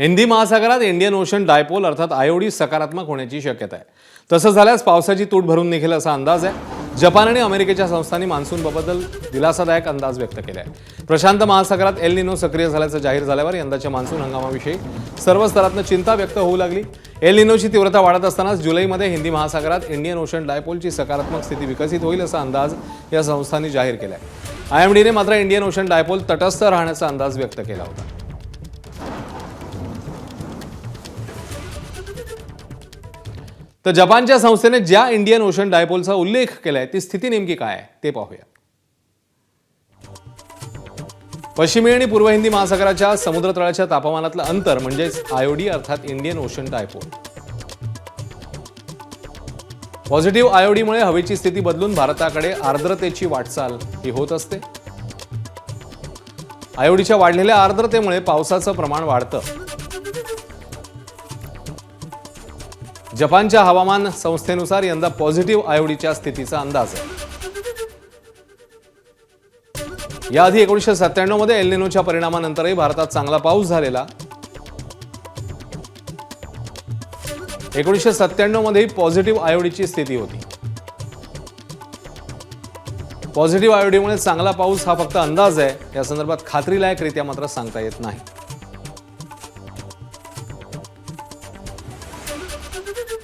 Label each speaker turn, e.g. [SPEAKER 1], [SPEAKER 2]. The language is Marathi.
[SPEAKER 1] हिंदी महासागरात इंडियन ओशन डायपोल अर्थात आयओडी सकारात्मक होण्याची शक्यता आहे। तसं झाल्यास पावसाची तूट भरून निघेल असा अंदाज आहे। जपान आणि अमेरिकेच्या संस्थांनी मान्सूनबद्दल दिलासादायक अंदाज व्यक्त केला आहे। प्रशांत महासागरात एल निनो सक्रिय झाल्याचं जाहीर झाल्यावर यंदाच्या मान्सून हंगामाविषयी सर्व स्तरातून चिंता व्यक्त होऊ लागली। एल निनोची तीव्रता वाढत असतानाच जुलैमध्ये हिंदी महासागरात इंडियन ओशन डायपोलची सकारात्मक स्थिती विकसित होईल असा अंदाज या संस्थांनी जाहीर केला आहे। आयएमडीने मात्र इंडियन ओशन डायपोल तटस्थ राहण्याचा अंदाज व्यक्त केला होता। तर जपानच्या संस्थेने ज्या इंडियन ओशन डायपोलचा उल्लेख केलाय ती स्थिती नेमकी काय आहे ते पाहूया। पश्चिमी आणि पूर्व हिंदी महासागराच्या समुद्रतळाच्या तापमानातलं अंतर म्हणजेच आयओडी अर्थात इंडियन ओशन डायपोल। पॉझिटिव्ह आयओडीमुळे हवेची स्थिती बदलून भारताकडे आर्द्रतेची वाटचाल ही होत असते। आयओडीच्या वाढलेल्या आर्द्रतेमुळे पावसाचं प्रमाण वाढतं। जपानच्या हवामान संस्थेनुसार यंदा पॉझिटिव्ह आयओडीच्या स्थितीचा अंदाज आहे। याआधी 1997 मध्ये एल निनोच्या परिणामानंतरही भारतात चांगला पाऊस झालेला। 1997 मध्ये पॉझिटिव्ह आयओडीची स्थिती होती। पॉझिटिव्ह आयओडीमुळे चांगला पाऊस हा फक्त अंदाज आहे, या संदर्भात खात्रीलायकरित्या मात्र सांगता येत नाही।